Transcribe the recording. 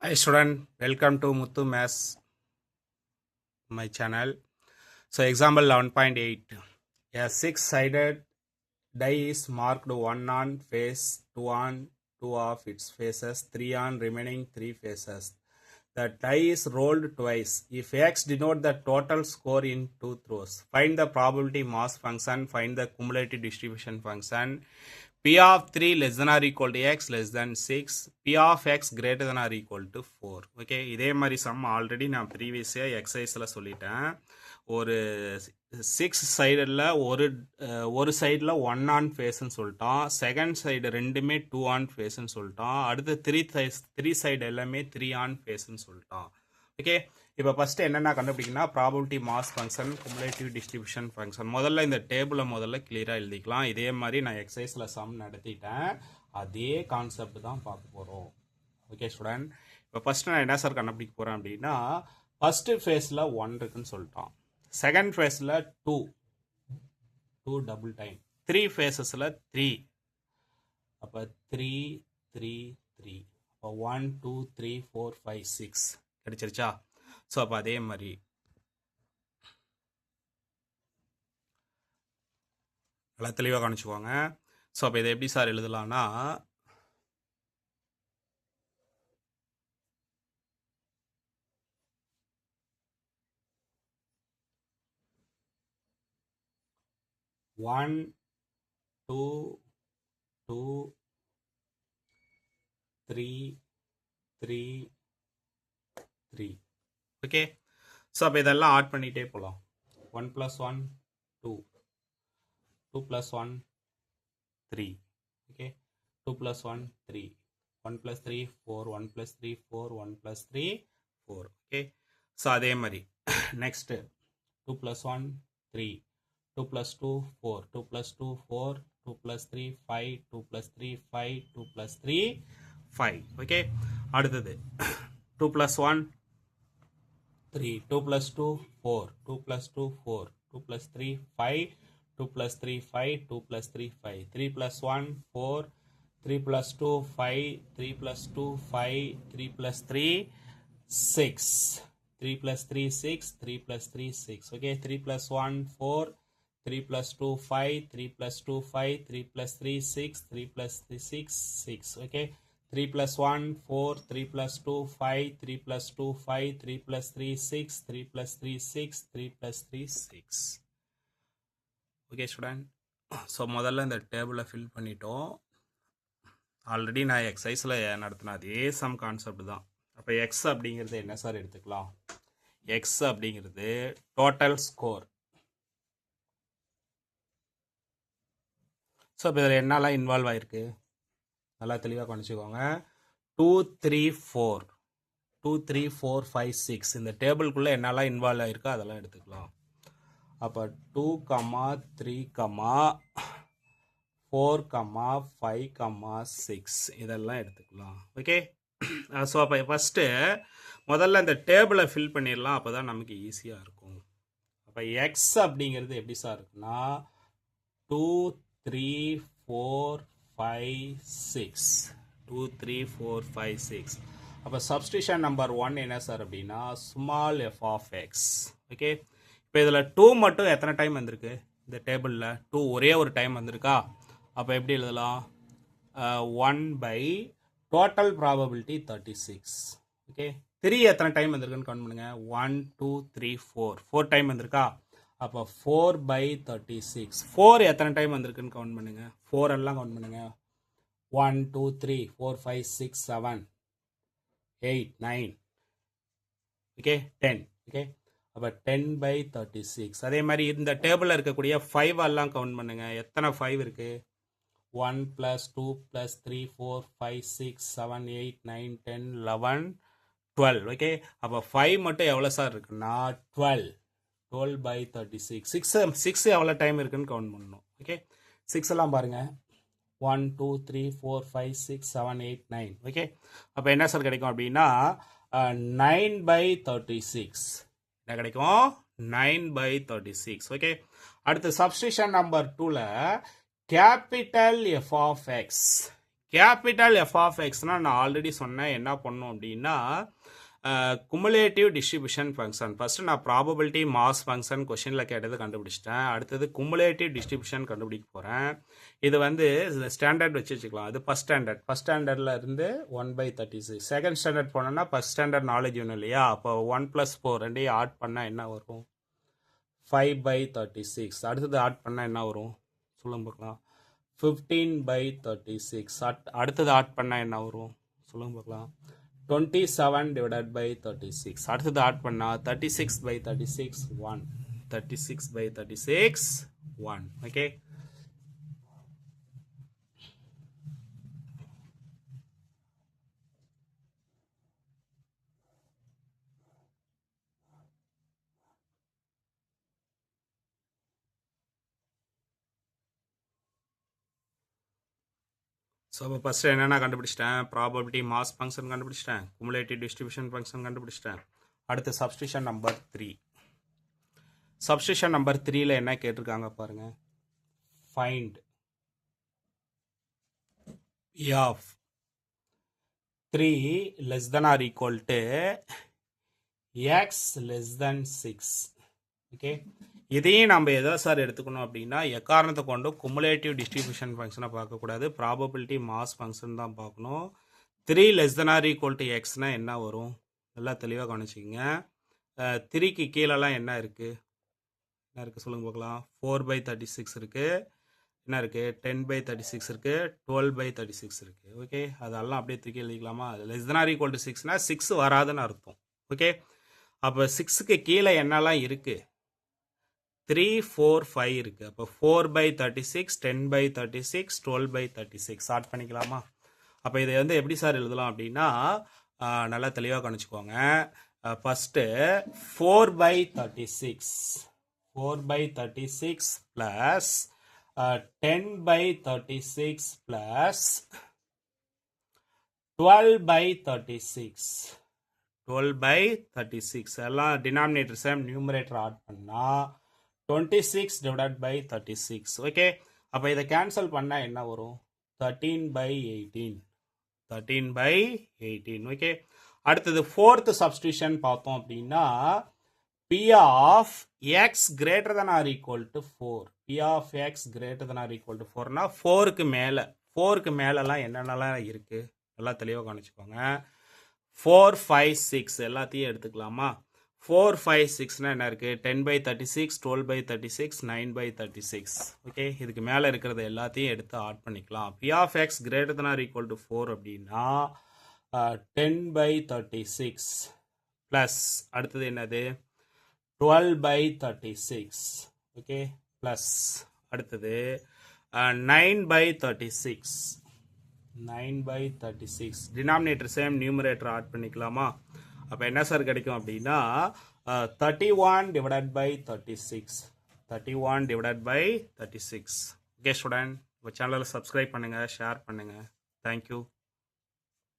Hi student, welcome to Muthu Maths, my channel. So example 11.8. A six-sided die is marked 1 on face, 2 on 2 of its faces, 3 on remaining 3 faces. The die is rolled twice. If x denote the total score in 2 throws, find the probability mass function, find the cumulative distribution function. P of 3 less than or equal to x less than 6. P of x greater than or equal to 4. Okay, இதே மாதிரி some already நான் ப்ரீவியஸாக எக்ஸசைஸில் சொல்லிட்டேன். ஒரு 6 சைடில் ஒரு சைடில் 1 on ஃபேஸ்ன்னு சொல்லிட்டோம். செகண்ட் சைடு ரெண்டுமே 2 ஆன் ஃபேஸ்ன்னு சொல்லிட்டோம். அடுத்து த்ரீ சைடு எல்லாமே 3 ஆன் ஃபேஸ்ன்னு சொல்லிட்டோம். ஓகே, இப்போ ஃபஸ்ட்டு என்னென்ன கண்டுபிடிக்கணும்னா probability mass function, cumulative distribution function. முதல்ல இந்த டேபிளை கிளியராக எழுதிக்கலாம். இதே மாதிரி நான் எக்ஸசைஸில் சம் நடத்திட்டேன். அதே கான்செப்ட் தான் பார்க்க போகிறோம். ஓகே ஸ்டூடெண்ட், இப்போ ஃபஸ்ட்டு நான் என்ன சார் கண்டுபிடிக்க போகிறேன் அப்படின்னா, ஃபஸ்ட்டு ஃபேஸில் 1 இருக்குன்னு சொல்லிட்டோம். செகண்ட் ஃபேஸில் 2 டபுள் டைம், 3 ஃபேஸஸில் 3. அப்போ 3 3 3, அப்போ 1 2 3 4 5 6 கிடைச்சிருச்சா? ஸோ அப்போ அதே மாதிரி நல்லா தெளிவாக காமிச்சுக்கோங்க. ஸோ அப்போ இதை எப்படி சார் எழுதலாம்னா, one two two 3 3 3. Okay, so அப்போ இதெல்லாம் ஆட் பண்ணிகிட்டே போகலாம். 1 + 1 2, 2 + 1 3. ஓகே, 2 + 1 3, 1 + 3 4, 1 + 3 4, 1 + 3 4. ஓகே, ஸோ அதே மாதிரி நெக்ஸ்ட்டு 2 + 1 3, 2 + 2 4, 2 + 2 4, 2 + 3 5, 2 + 3 5, 2 + 3 5. ஓகே, அடுத்தது 2 + 1 3, 2 + 2 4, 2 + 2 4, 2 + 3 5, 2 + 3 5, 2 + 3 5, 3 + 1 4, 3 + 2 5, 3 + 2 5, 3 + 3 6, 3 + 3 6, 3 + 3 6. Okay, 3 + 1 4, 3 + 2 5, 3 + 2 5, 3 + 3 6, 3 + 3 6 6. Okay, 3 + 1 4, 3 + 2 5, 3 + 2 5, 3 + 3 6, 3 + 3 6, 3 + 3 6. Okay student, so முதல்ல இந்த டேபிளை ஃபில் பண்ணிட்டோம். ஆல்ரெடி நான் எக்ஸசைஸில் நடத்தின அதே சம் கான்செப்ட் தான். அப்போ எக்ஸ் அப்படிங்கிறது என்ன சார் எடுத்துக்கலாம்? எக்ஸ் அப்படிங்கிறது டோட்டல் ஸ்கோர். ஸோ இப்போ இதில் என்னெல்லாம் இன்வால்வ் ஆகிருக்கு நல்லா தெளிவாக கவனிச்சுக்கோங்க. 2 3 4, 2 3 4 5 6 இந்த டேபிள்குள்ளே என்னெல்லாம் இன்வால்வ் ஆகிருக்கோ அதெல்லாம் எடுத்துக்கலாம். அப்போ 2, 3, 4, 5, 6 இதெல்லாம் எடுத்துக்கலாம். ஓகே, ஸோ அப்போ ஃபஸ்ட்டு முதல்ல இந்த டேபிளை ஃபில் பண்ணிடலாம். அப்போ தான் நமக்கு ஈஸியாக இருக்கும். அப்போ எக்ஸ் அப்படிங்கிறது எப்படி சார் இருக்குன்னா 2 3 4 5 6, 2 3 4 5 6. அப்போ சப்ஸ்டியூஷன் நம்பர் 1 என்ன சார் அப்படின்னா small f of x. Okay, இப்போ இதில் 2 மட்டும் எத்தனை டைம் வந்திருக்கு? இந்த டேபிளில் 2 ஒரே ஒரு டைம் வந்திருக்கா? அப்போ எப்படி எழுதலாம்? 1 பை டோட்டல் ப்ராபபிலிட்டி 36. ஓகே, 3 எத்தனை டைம் வந்திருக்குன்னு கவுண்ட் பண்ணுங்க. 1 2 3 4 டைம் வந்திருக்கா? அப்போ 4 பை 36. 4 எத்தனை டைம் வந்திருக்குன்னு கவுண்ட் பண்ணுங்க. 4 எல்லாம் கவுண்ட் பண்ணுங்க. 1 2 3 4 5 6 7 8 9. ஓகே, 10. ஓகே, அப்போ 10 பை 36. அதே மாதிரி இந்த டேபிளில் இருக்கக்கூடிய 5 எல்லாம் கவுண்ட் பண்ணுங்க. எத்தனை 5 இருக்கு? 1 + 2 + 3 4 5 6 7 8 9 10 11 12. ஓகே, அப்போ 5 மட்டும் எவ்வளோ சார் இருக்குன்னா 12. 12 பை 36. 6 எவ்வளோ டைம் இருக்குன்னு கவுண்ட் பண்ணணும். ஓகே, 6 எல்லாம் பாருங்க. 1 2 3 4 5 6 7 8 9. ஓகே, அப்போ என்ன சார் கிடைக்கும் அப்படின்னா 9 பை 36. என்ன கிடைக்கும்? 9 பை 36. ஓகே, அடுத்து சப்ஸ்டியூஷன் நம்பர் 2ல capital F of x, capital F ஆஃப் எக்ஸ்னால் நான் ஆல்ரெடி சொன்னேன் என்ன பண்ணணும் அப்படின்னா குமுலேட்டிவ் டிஸ்ட்ரிபியூஷன் ஃபங்க்ஷன். ஃபஸ்ட்டு நான் ப்ராபபிலிட்டி மாஸ் ஃபங்க்ஷன் கொஷினில் கேட்டது கண்டுபிடிச்சிட்டேன். அடுத்தது குமுலேட்டிவ் டிஸ்ட்ரிபியூஷன் கண்டுபிடிக்க போகிறேன். இது வந்து ஸ்டாண்டர்ட் வச்சுக்கலாம். அது ஃபஸ்ட் ஸ்டாண்டர்டில் இருந்து 1/36. செகண்ட் ஸ்டாண்டர்ட் போனோன்னா ஃபஸ்ட் ஸ்டாண்டர்ட் நாலேஜ் வேணும் இல்லையா? அப்போ 1 + 4 ரெண்டையும் ஆட் பண்ணால் என்ன வரும்? 5/36. அடுத்தது ஆட் பண்ணால் என்ன வரும் சொல்லுங்க பார்க்கலாம்? 15/36. அடுத்தது ஆட் பண்ணால் என்ன வரும் சொல்லுங்க பார்க்கலாம்? 27/36. அடுத்தது ஆட் பண்ணால் 36/36 1. 36/36 1. ஓகே, ஸோ அப்போ ஃபஸ்ட்டு என்னென்ன கண்டுபிடிச்சிட்டேன்? ப்ராபபிலிட்டி மாஸ் ஃபங்க்ஷன் கண்டுபிடிச்சிட்டேன், குமுலேட்டிவ் டிஸ்ட்ரிபியூஷன் ஃபங்க்ஷன் கண்டுபிடிச்சிட்டேன். அடுத்து சப்ஸ்டிஷன் நம்பர் 3. சப்ஸ்டிஷன் நம்பர் 3ல என்ன கேட்டிருக்காங்க பாருங்கள். Find P of 3 less than or equal to x less than 6. Okay, இதையும் நம்ம எதை சார் எடுத்துக்கணும் அப்படின்னா எக்காரணத்தை கொண்டு குமுலேட்டிவ் டிஸ்ட்ரிபியூஷன் ஃபங்க்ஷனை பார்க்கக்கூடாது, ப்ராபபிலிட்டி மாஸ் ஃபங்க்ஷன் தான் பார்க்கணும். 3 less than or equal to எக்ஸ்னால் என்ன வரும் நல்லா தெளிவாக கவனிச்சிங்க. 3க்கு கீழெல்லாம் என்ன இருக்குது சொல்லுங்கள் பார்க்கலாம்? 4/36 இருக்குது. என்ன இருக்குது? 10/36 இருக்குது. 12/36 இருக்குது. ஓகே, அதெல்லாம் அப்படியே தூக்கி எழுதிக்கலாமா? Less than or equal to 6னா 6 வராதுன்னு அர்த்தம். ஓகே, அப்போ 6க்கு கீழே என்னெல்லாம் இருக்குது? 3, 4, 5 இருக்குது. அப்போ 4/36, 10/36, 12/36 ஆட் பண்ணிக்கலாமா? அப்போ இதை வந்து எப்படி சார் எழுதலாம் அப்படின்னா நல்லா தெளிவாக கவனிச்சுக்கோங்க. ஃபஸ்ட்டு 4/36 ப்ளஸ் 10/36 ப்ளஸ் 12/36 எல்லாம் டினாமினேட்டர் சேம், நியூமரேட்டர் ஆட் பண்ணால் 26/36. ஓகே, அப்போ இதை கேன்சல் பண்ணால் என்ன வரும்? 13/18. ஓகே, அடுத்தது ஃபோர்த்து சப்ஸ்டியூஷன் பார்த்தோம் அப்படின்னா P of x greater than or equal to 4. P of x greater than or equal to 4னா 4க்கு மேலெல்லாம் என்னென்னலாம் இருக்குது நல்லா தெளிவாக கவனிச்சுக்கோங்க. 4, 5, 6 எல்லாத்தையும் எடுத்துக்கலாமா? 4, 5, 6னா என்ன இருக்குது? 10/36, 12/36, 9/36. ஓகே, இதுக்கு மேலே இருக்கிறத எல்லாத்தையும் எடுத்து ஆட் பண்ணிக்கலாம். P of x greater than or equal to 4 அப்படின்னா 10/36 ப்ளஸ் அடுத்தது என்னது? 12/36. ஓகே, ப்ளஸ் அடுத்தது 9/36. 9/36 டினாமினேட்டர் சேம், நியூமரேட்டர் ஆட் பண்ணிக்கலாமா? அப்போ என்ன சார் கிடைக்கும் அப்படின்னா 31/36. 31/36. ஓகே ஸ்டூடெண்ட், உங்கள் சேனலில் சப்ஸ்கிரைப் பண்ணுங்கள், ஷேர் பண்ணுங்கள். தேங்க்யூ.